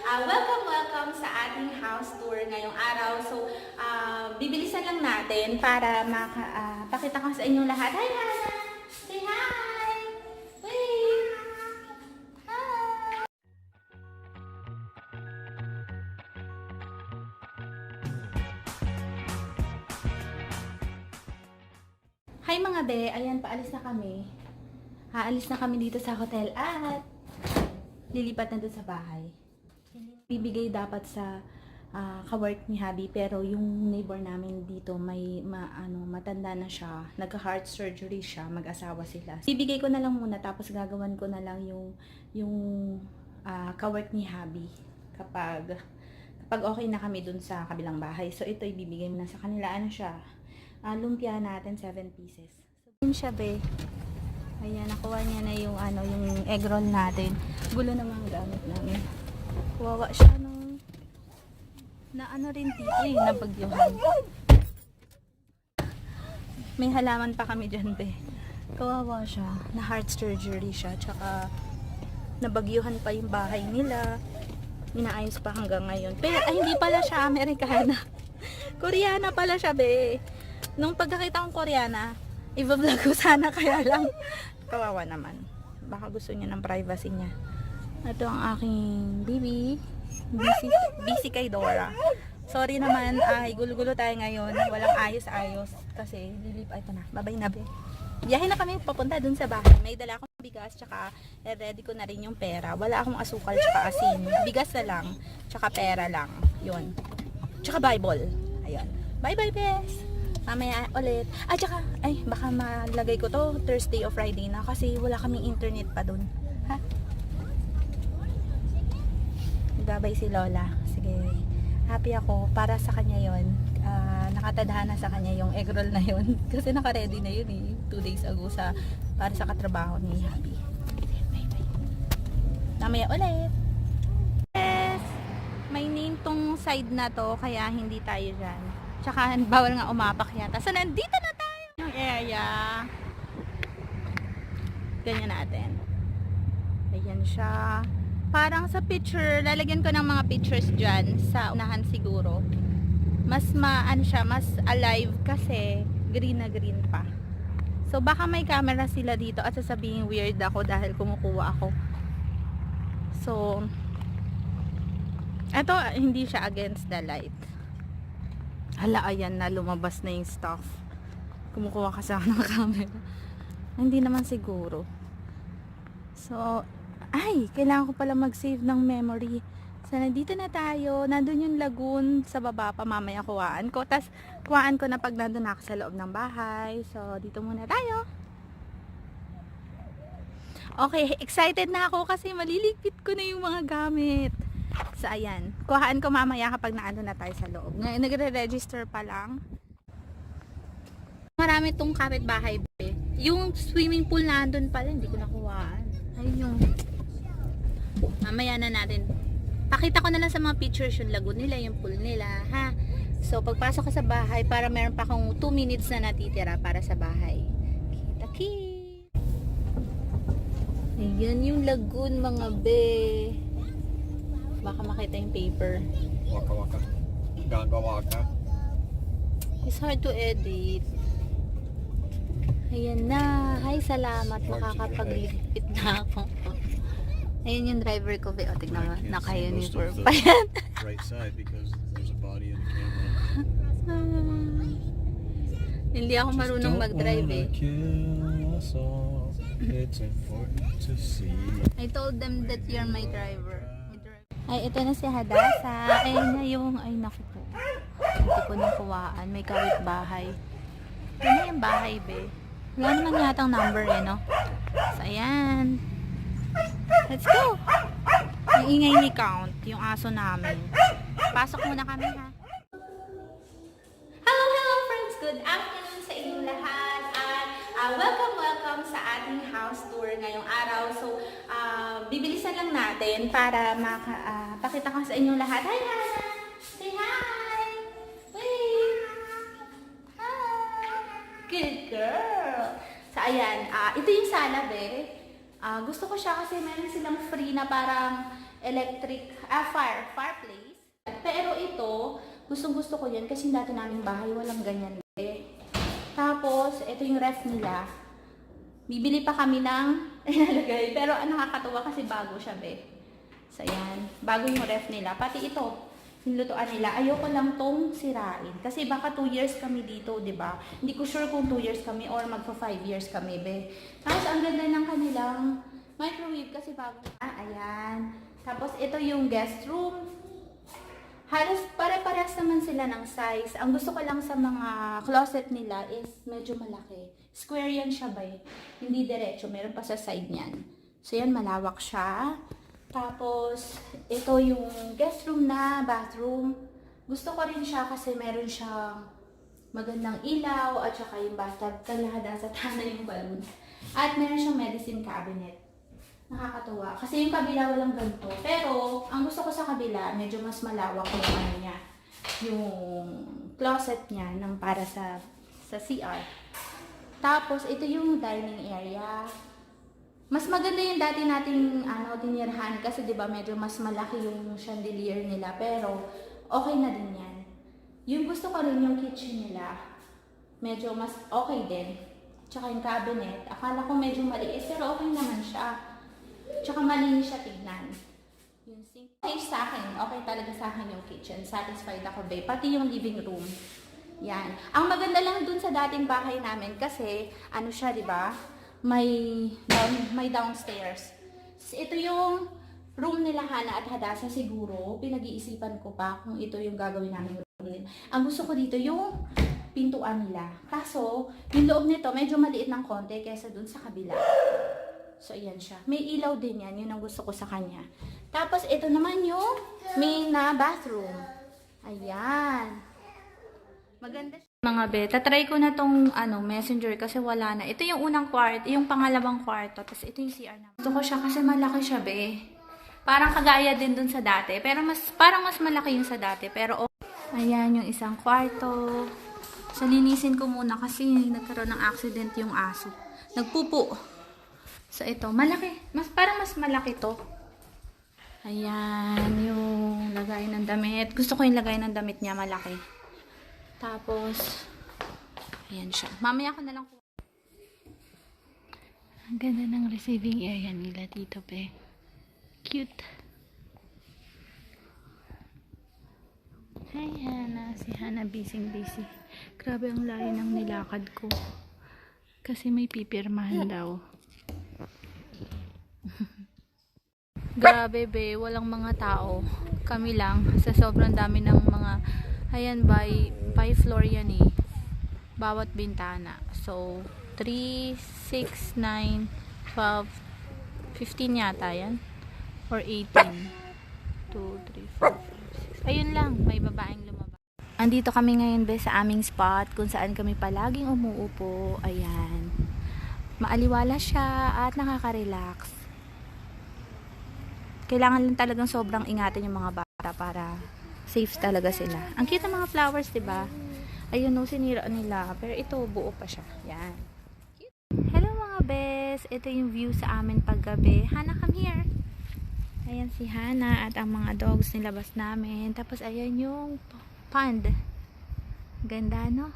Welcome sa ating house tour ngayong araw. So, bibilisan lang natin para pakita ko sa inyong lahat. Hi, Hana! Say hi! Wait! Hi! Hi mga be! Ayan, paalis na kami. Aalis na kami dito sa hotel at lilipat na doon sa bahay. Bibigay dapat sa kawork ni Habi, pero yung neighbor namin dito matanda na siya, nagka-heart surgery siya, mag-asawa sila. Bibigay ko na lang muna, tapos gagawan ko na lang yung kawork ni Habi kapag okay na kami dun sa kabilang bahay. So ito ibibigay mo na sa kanila. Ano siya? Lumpia natin 7 pieces. So yun siya be. Ayan, nakuha niya na yung egg roll natin. Gulo naman ang gamit namin. Kawawa siya nung rin dito nabagyuhan. May halaman pa kami dyan be. Kawawa siya. Na heart surgery siya. Tsaka nabagyuhan pa yung bahay nila. Inaayos pa hanggang ngayon. Pero hindi pala siya Amerikana. Koreana pala siya be. Nung pagkakita kong Koreana, i-vlog ko sana, kaya lang kawawa naman. Baka gusto niya ng privacy niya. Ito ang aking baby. Busy kay Dora. Sorry naman, gulo-gulo tayo ngayon. Walang ayos-ayos. Kasi, ito na. Babay na be. Biyahe na kami papunta dun sa bahay. May dala akong bigas, tsaka ready ko na rin yung pera. Wala akong asukal, tsaka asin. Bigas na lang, tsaka pera lang. Yun. Tsaka Bible. Ayun. Bye-bye, bes! Mamaya ulit. Tsaka, baka malagay ko to Thursday o Friday na kasi wala kaming internet pa dun. Ha? Gabay si Lola. Sige. Happy ako. Para sa kanya yon. Nakatadhana sa kanya yung egg roll na yon. Kasi naka-ready na yun 2 days ago para sa katrabaho ni Happy. Bye-bye. Mamaya ulit. Yes! May name tong side na to kaya hindi tayo dyan. Tsaka bawal nga umapak yata. So nandito na tayo. Yung area. Ganyan natin. Ayan siya. Parang sa picture, lalagyan ko ng mga pictures dyan sa unahan siguro. Mas mas alive kasi green na green pa. So baka may camera sila dito at sasabihin weird ako dahil kumukuha ako. So eto, hindi siya against the light. Hala, ayan na, lumabas na yung stuff. Kumukuha kasi ako ng camera. Hindi naman siguro. So, kailangan ko pala mag-save ng memory. So, nandito na tayo. Nandun yung lagoon sa baba pa, mamaya kuhaan ko. Tapos, kuhaan ko na pag nandun na ako sa loob ng bahay. So, dito muna tayo. Okay, excited na ako kasi maliligpit ko na yung mga gamit. So, ayan. Kuhaan ko mamaya kapag naano na tayo sa loob. Ngayon, nagre-register pa lang. Marami tong kapitbahay. Yung swimming pool na andun pala, hindi ko nakuhaan. Ayun yung mamaya na natin. Pakita ko na lang sa mga pictures yung lagoon nila, yung pool nila, ha? So, pagpasok ko sa bahay, para meron pa akong 2 minutes na natitira para sa bahay. Kita-kit! Ayan yung lagoon, mga be. Baka makita yung paper. Waka-waka. Gaga-waka. It's hard to edit. Ayan na. Hi, salamat. Makakapagligpit na ako. Ayan yung driver ko. O, tignan mo. Naka-uniform pa yan. Right side because there's a body in the camera. Hindi ako marunong mag-drive eh. It's important to see. I told them that you're my driver. Ito na si Hadasa. Ayun na yung, naku po. Hindi ko nakuhaan. May kapitbahay. Ito na yung bahay, be. Wala naman yatang number no? So, ayan. Let's go! Ang ingay ni Count, yung aso namin. Pasok muna kami, ha? Hello friends! Good afternoon sa inyong lahat. At welcome sa ating house tour ngayong araw. So, bibilisan lang natin para pakita ko sa inyong lahat. Hi, Hana! Say hi! Wait! Hi! Good girl! So, ayan. Ito yung sala, be. Gusto ko siya kasi meron silang free na parang fireplace. Pero ito, gustong-gusto ko yan kasi dati naming bahay walang ganyan. Tapos, ito yung ref nila. Bibili pa kami ng ilalagay. Pero nakakatuwa kasi bago siya, be. So, yan. Bago yung ref nila. Pati ito, nilutuan nila. Ayoko lang tong sirain. Kasi baka 2 years kami dito, di ba? Hindi ko sure kung 2 years kami or magpa 5 years kami, be. Tapos, ang ganda ng kanilang microwave kasi bago. Ayan. Tapos, ito yung guest room. Halos pare-parehas naman sila ng size. Ang gusto ko lang sa mga closet nila is medyo malaki. Square yan siya ba eh. Hindi diretso. Meron pa sa side niyan. So yan, malawak siya. Tapos, ito yung guest room na bathroom. Gusto ko rin siya kasi meron siyang magandang ilaw at saka yung bathtub. Kalahada sa tana yung balloon. At meron siyang medicine cabinet. Nakakatuwa. Kasi yung kabila walang ganito. Pero, ang gusto ko sa kabila, medyo mas malawak yung ano niya. Yung closet niya ng para sa CR. Tapos, ito yung dining area. Mas maganda yung dati nating tinirhan kasi 'di ba medyo mas malaki yung chandelier nila. Pero, okay na din yan. Yung gusto ko rin yung kitchen nila. Medyo mas okay din. Tsaka yung cabinet. Akala ko medyo maliit pero okay naman siya. Tsaka malinis siya tignan. Yung sink. Okay sa akin. Okay talaga sa akin yung kitchen. Satisfied ako, babe. Pati yung living room. Yan. Ang maganda lang dun sa dating bahay namin kasi, ano siya, di ba? May downstairs. Ito yung room nila Hana at Hadasa siguro. Pinag-iisipan ko pa kung ito yung gagawin namin room nila. Ang gusto ko dito yung pintuan nila. Kaso, yung loob nito medyo maliit ng konti kaysa dun sa kabila. So, ayan siya. May ilaw din yan. Yun ang gusto ko sa kanya. Tapos, ito naman yung main na bathroom. Ayan. Maganda siya. Mga be, tatry ko na tong messenger kasi wala na. Ito yung unang kwarto, yung pangalawang kwarto. Tapos, ito yung CR na. Gusto ko siya kasi malaki siya, be. Parang kagaya din dun sa dati. Pero parang mas malaki yung sa dati. Pero, ayan yung isang kwarto. So, linisin ko muna kasi nagkaroon ng accident yung aso. Nagpupo. So, ito, malaki. Parang mas malaki to. Ayan, yung lagay ng damit. Gusto ko yung lagay ng damit niya, malaki. Tapos, ayan siya. Mamaya ko na lang. Ang ganda ng receiving area nila dito, pe. Cute. Hi, Hana. Si Hana busy. Grabe ang layo ng nilakad ko. Kasi may pipirmahan daw. Grabe be, walang mga tao. Kami lang, sa sobrang dami ng mga, ayan, by floor yan eh. Bawat bintana. So, 3, 6, 9, 12, 15 yata yan. Or 18. 2, 3, 4, 5, 6. Ayun lang, may babaeng lumabas. Andito kami ngayon be sa aming spot kung saan kami palaging umuupo. Ayan. Maaliwala siya at nakaka-relax. Kailangan lang talagang sobrang ingatan yung mga bata para safe talaga sila. Ang cute ng mga flowers, diba? Ayun, no, sinira nila. Pero ito, buo pa siya. Yan. Hello mga bes! Ito yung view sa amin paggabi. Hana, come here! Ayan si Hana at ang mga dogs nilabas namin. Tapos ayan yung pond. Ganda, no?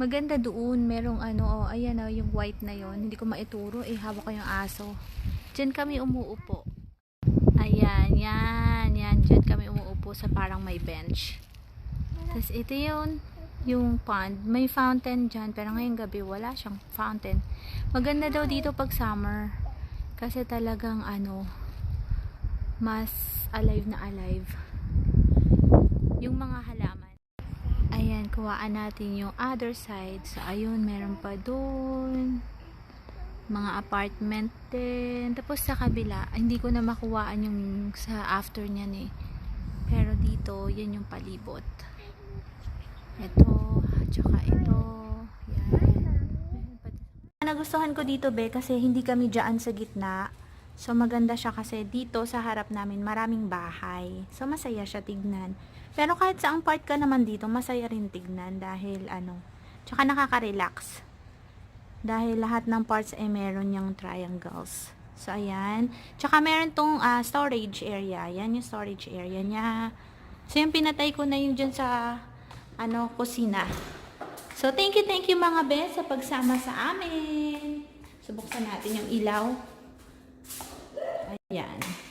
Maganda doon. Merong ayan yung white na yon. Hindi ko maituro. Hawak ko yung aso. Diyan kami umuupo. Ayan, yan. Diyan kami umuupo sa parang may bench. Tapos ito yung pond. May fountain dyan. Pero ngayong gabi wala siyang fountain. Maganda daw dito pag summer. Kasi talagang mas alive na alive. Yung mga halaman. Ayan, kuhaan natin yung other side. So, ayun, meron pa doon. Mga apartment din. Tapos sa kabila, hindi ko na makuhaan yung sa after niyan eh. Pero dito, yan yung palibot. Ito, tsaka ito. Yan. Nagustuhan ko dito be kasi hindi kami dyan sa gitna. So maganda siya kasi dito sa harap namin maraming bahay. So masaya siya tignan. Pero kahit saang part ka naman dito, masaya rin tignan dahil tsaka nakaka-relax. Dahil lahat ng parts ay meron yung triangles. So, ayan. Tsaka meron tong storage area. Yan yung storage area niya. So, yung pinatay ko na yung dyan sa, kusina. So, thank you mga bes sa pagsama sa amin. Subuksan natin yung ilaw. Ayan.